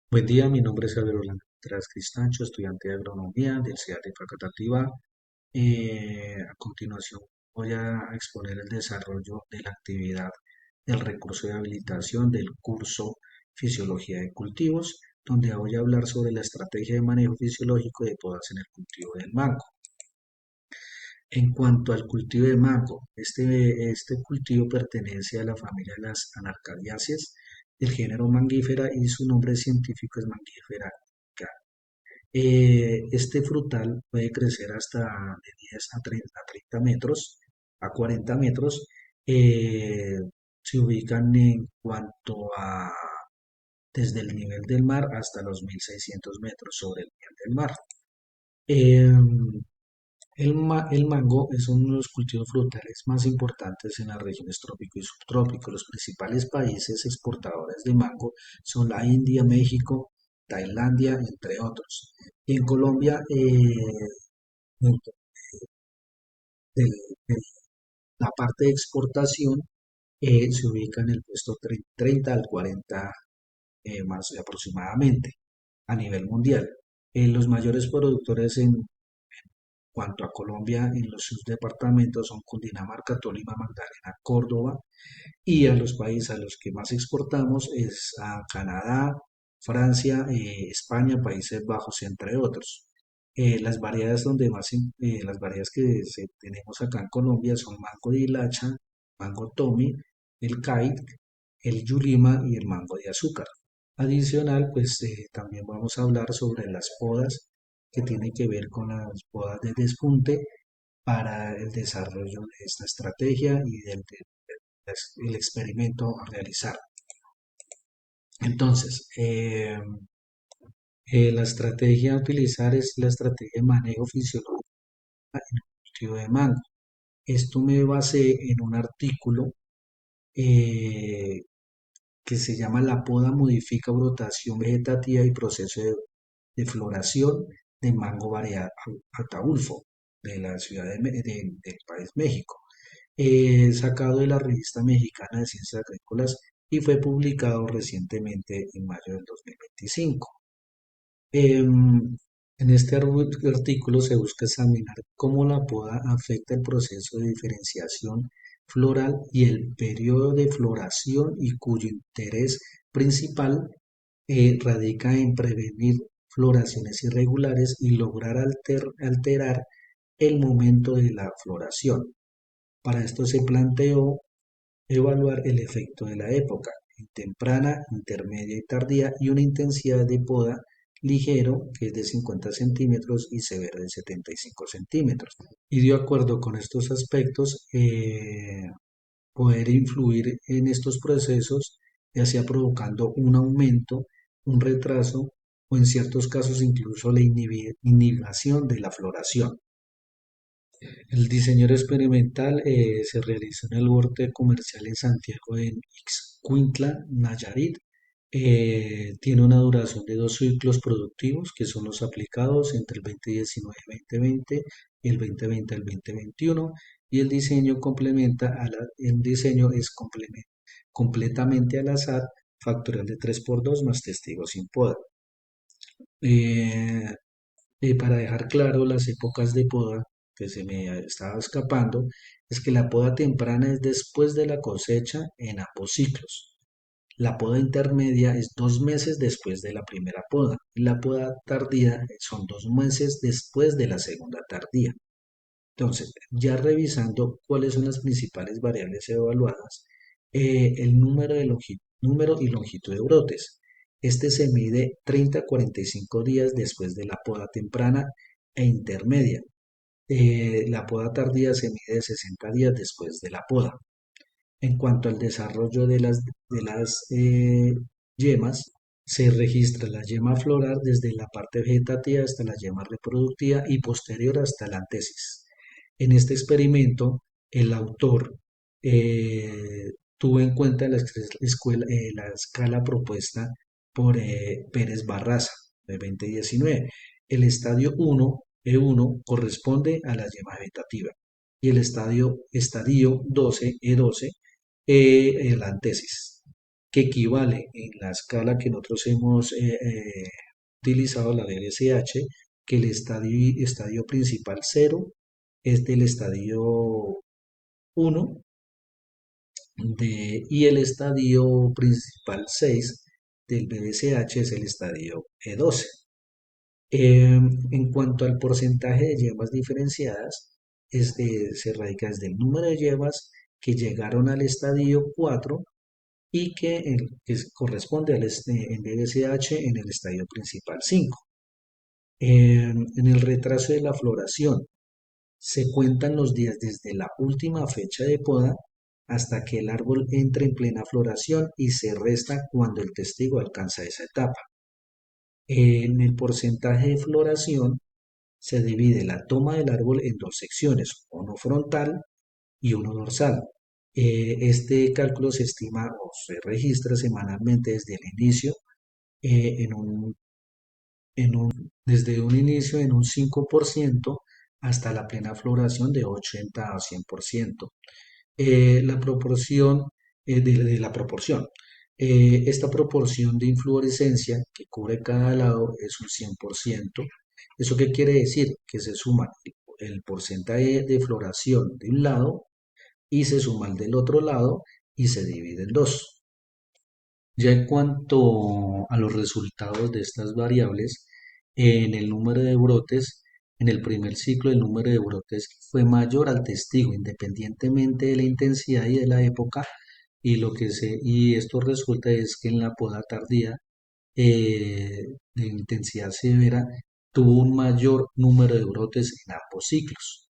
Buen día, mi nombre es Javier Orlando Contreras Cristancho, estudiante de agronomía del CEA de Facatativá. A continuación voy a exponer el desarrollo de la actividad del recurso de habilitación del curso Fisiología de Cultivos, donde voy a hablar sobre la estrategia de manejo fisiológico de podas en el cultivo del mango. En cuanto al cultivo de mango, este cultivo pertenece a la familia de las Anacardiaceae del género Mangifera y su nombre científico es Mangifera indica. Este frutal puede crecer hasta de 10 a 30 metros, a 40 metros. eh, Se ubican en cuanto a desde el nivel del mar hasta los 1600 metros sobre el nivel del mar. Em, el mango es uno de los cultivos frutales más importantes en las regiones trópico y subtrópico. Los principales países exportadores de mango son la India, México, Tailandia, entre otros. Y en Colombia, dentro de la parte de exportación, se ubica en el puesto 30 al 40 más aproximadamente a nivel mundial. Los mayores productores en cuanto a Colombia, en los subdepartamentos son Cundinamarca, Tolima, Magdalena, Córdoba, y a los países a los que más exportamos es a Canadá, Francia, España, Países Bajos, entre otros. Las variedades las variedades que tenemos acá en Colombia son mango de hilacha, mango Tommy, el kite, el yulima y el mango de azúcar. Adicional, pues también vamos a hablar sobre las podas que tienen que ver con las podas de despunte para el desarrollo de esta estrategia y el experimento a realizar. Entonces, la estrategia a utilizar es la estrategia de manejo fisiológico en el cultivo de mango. Esto me basé en un artículo eh, que se llama La poda modifica brotación vegetativa y proceso de floración de mango variedad Ataulfo de la ciudad del país México, sacado de la revista mexicana de ciencias agrícolas y fue publicado recientemente en mayo del 2025. En este artículo se busca examinar cómo la poda afecta el proceso de diferenciación floral y el periodo de floración y cuyo interés principal radica en prevenir floraciones irregulares y lograr alterar el momento de la floración. Para esto se planteó evaluar el efecto de la época, en temprana, intermedia y tardía, y una intensidad de poda ligero, que es de 50 centímetros, y severo de 75 centímetros. Y de acuerdo con estos aspectos, poder influir en estos procesos, ya sea provocando un aumento, un retraso o en ciertos casos incluso la inhibición de la floración. El diseño experimental se realizó en el borde comercial en Santiago en Ixcuintla, Nayarit. Tiene una duración de dos ciclos productivos, que son los aplicados entre el 2019-2020 y el 2020 al 2021, y el diseño el diseño es completamente al azar, factorial de 3 por 2 más testigos sin poda. Eh, para dejar claro las épocas de poda que se me estaba escapando, es que la poda temprana es después de la cosecha en ambos ciclos. La poda intermedia es 2 meses después de la primera poda. La poda tardía son 2 meses después de la segunda tardía. Entonces, ya revisando cuáles son las principales variables evaluadas, el número y longitud de brotes. Este se mide 30 a 45 días después de la poda temprana e intermedia. La poda tardía se mide 60 días después de la poda. En cuanto al desarrollo de las yemas, se registra la yema floral desde la parte vegetativa hasta la yema reproductiva y posterior hasta la antesis. En este experimento, el autor tuvo en cuenta la escala propuesta por Pérez Barraza de 2019. El estadio 1, E1, corresponde a la yema vegetativa y el estadio 12, E12, la antesis, que equivale en la escala que nosotros hemos utilizado, la de BCH, que el estadio principal 0 es del estadio 1 y el estadio principal 6 del BDCH es el estadio E12. En cuanto al porcentaje de yemas diferenciadas, se radica desde el número de yemas que llegaron al estadio 4 y que corresponde en BDCH en el estadio principal 5. En el retraso de la floración, se cuentan los días desde la última fecha de poda hasta que el árbol entre en plena floración y se resta cuando el testigo alcanza esa etapa. En el porcentaje de floración se divide la toma del árbol en dos secciones, uno frontal y uno dorsal. Este cálculo se estima o se registra semanalmente desde el inicio, en desde un inicio en un 5% hasta la plena floración de 80 a 100%. La proporción de la proporción. Esta proporción de inflorescencia que cubre cada lado es un 100%. ¿Eso qué quiere decir? Que se suma el porcentaje de floración de un lado y se suma el del otro lado y se divide en dos. Ya en cuanto a los resultados de estas variables, en el número de brotes, en el primer ciclo el número de brotes fue mayor al testigo, independientemente de la intensidad y de la época, y esto resulta es que en la poda tardía, de intensidad severa, tuvo un mayor número de brotes en ambos ciclos.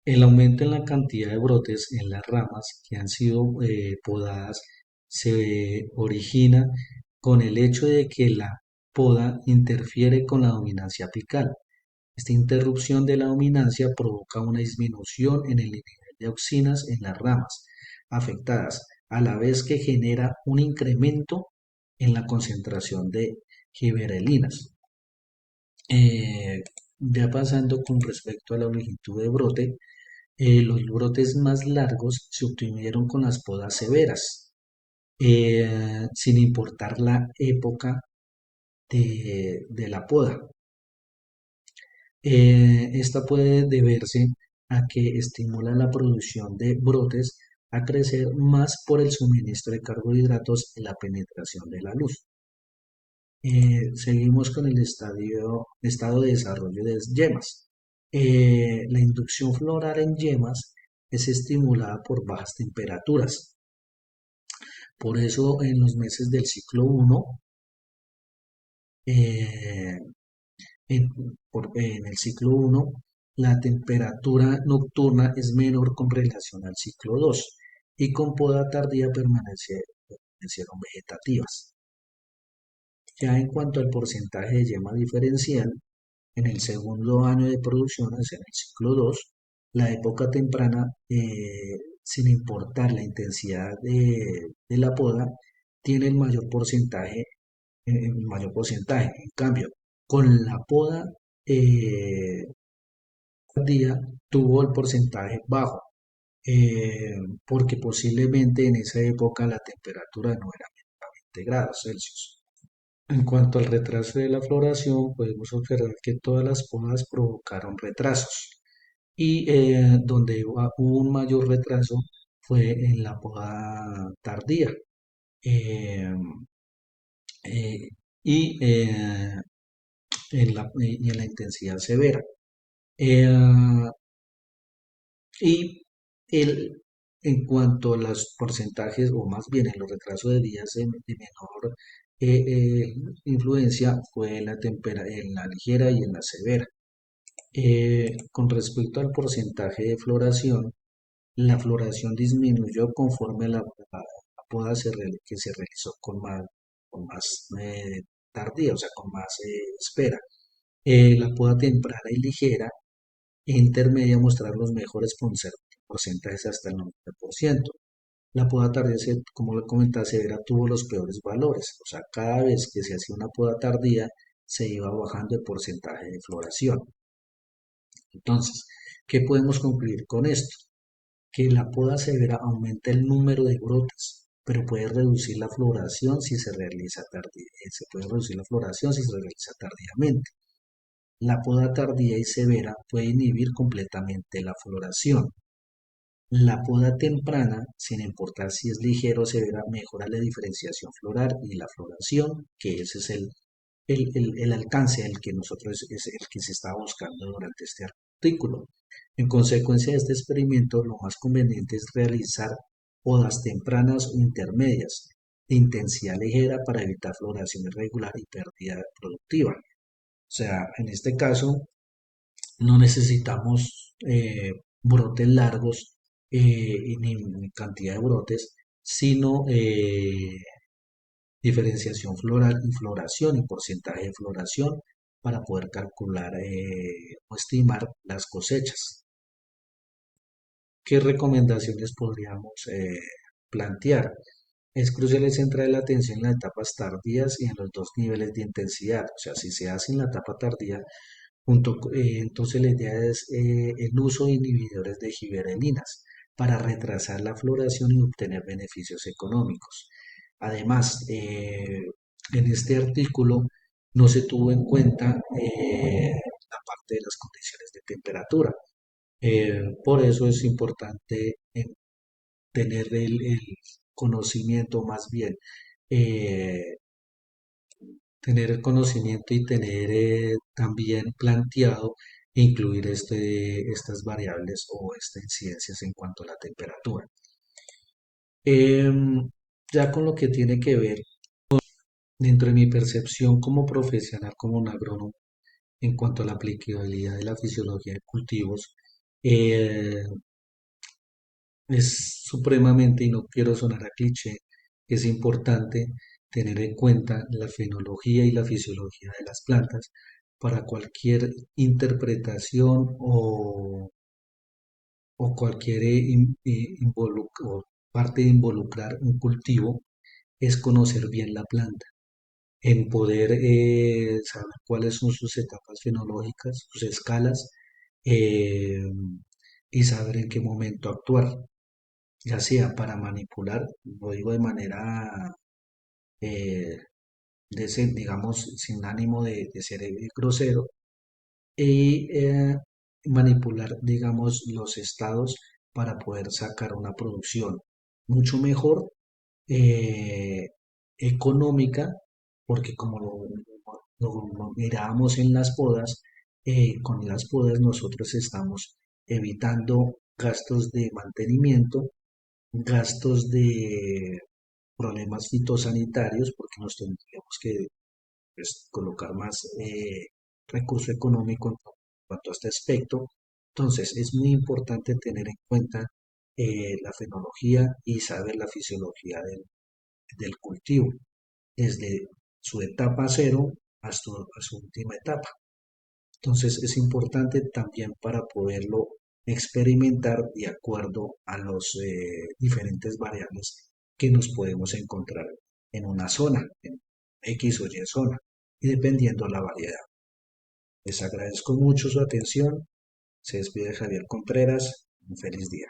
El aumento en la cantidad de brotes en las ramas que han sido podadas se origina con el hecho de que la poda interfiere con la dominancia apical. Esta interrupción de la dominancia provoca una disminución en el nivel de auxinas en las ramas afectadas, a la vez que genera un incremento en la concentración de giberelinas. Eh, ya pasando con respecto a la longitud de brote, los brotes más largos se obtuvieron con las podas severas, sin importar la época de la poda. Esta puede deberse a que estimula la producción de brotes a crecer más por el suministro de carbohidratos y la penetración de la luz. Seguimos con el estado de desarrollo de yemas. La inducción floral en yemas es estimulada por bajas temperaturas. Por eso en los meses del ciclo 1, eh, en, en el ciclo 1, la temperatura nocturna es menor con relación al ciclo 2 y con poda tardía permanecieron vegetativas. Ya en cuanto al porcentaje de yema diferencial, en el segundo año de producción, es en el ciclo 2, la época temprana, sin importar la intensidad de la poda, tiene el mayor porcentaje. En cambio, con la poda tardía tuvo el porcentaje bajo, porque posiblemente en esa época la temperatura no era menos de 20 grados Celsius. En cuanto al retraso de la floración, podemos observar que todas las podas provocaron retrasos y donde hubo un mayor retraso fue en la poda tardía, eh, eh, y, y en la intensidad severa. Eh, y el, en cuanto a los porcentajes, o más bien en los retrasos de días de menor influencia, fue en la ligera y en la severa. Con respecto al porcentaje de floración, la floración disminuyó conforme la poda que se realizó con más tardía, o sea, con más espera. La poda temprana y ligera e intermedia mostrar los mejores porcentajes hasta el 90%. La poda tardía, como le comentaba, severa tuvo los peores valores, o sea, cada vez que se hacía una poda tardía se iba bajando el porcentaje de floración. Entonces, ¿qué podemos concluir con esto? Que la poda severa aumenta el número de brotes, pero puede reducir la floración si se realiza se puede reducir la floración si se realiza tardíamente. La poda tardía y severa puede inhibir completamente la floración. La poda temprana, sin importar si es ligera o severa, mejora la diferenciación floral y la floración, que ese es el alcance del que nosotros es el que se está buscando durante este artículo. En consecuencia de este experimento, lo más conveniente es realizar podas tempranas o intermedias de intensidad ligera para evitar floración irregular y pérdida productiva. O sea, en este caso no necesitamos brotes largos ni cantidad de brotes, sino diferenciación floral y floración y porcentaje de floración para poder calcular o estimar las cosechas. ¿Qué recomendaciones podríamos plantear? Es crucial centrar la atención en las etapas tardías y en los dos niveles de intensidad. O sea, si se hace en la etapa tardía, entonces la idea es el uso de inhibidores de giberelinas para retrasar la floración y obtener beneficios económicos. Además, en este artículo no se tuvo en cuenta la parte de las condiciones de temperatura. Por eso es importante tener el conocimiento, más bien, eh, tener el conocimiento y tener también planteado incluir estas variables o estas incidencias en cuanto a la temperatura. Ya con lo que tiene que ver dentro de mi percepción como profesional, como un agrónomo, en cuanto a la aplicabilidad de la fisiología de cultivos, eh, es supremamente, y no quiero sonar a cliché, es importante tener en cuenta la fenología y la fisiología de las plantas para cualquier interpretación o cualquier o parte de involucrar un cultivo es conocer bien la planta, en poder saber cuáles son sus etapas fenológicas, sus escalas, eh, y saber en qué momento actuar, ya sea para manipular, lo digo de manera, eh, digamos, sin ánimo de ser grosero, y manipular, digamos, los estados para poder sacar una producción mucho mejor, eh, económica, porque como lo mirábamos en las podas, con las podas nosotros estamos evitando gastos de mantenimiento, gastos de problemas fitosanitarios, porque nos tendríamos que pues, colocar más recurso económico en cuanto a este aspecto. Entonces, es muy importante tener en cuenta la fenología y saber la fisiología del cultivo, desde su etapa cero hasta a su última etapa. Entonces, es importante también para poderlo experimentar de acuerdo a los diferentes variables que nos podemos encontrar en una zona, en X o Y zona, y dependiendo la variedad. Les agradezco mucho su atención. Se despide Javier Contreras. Un feliz día.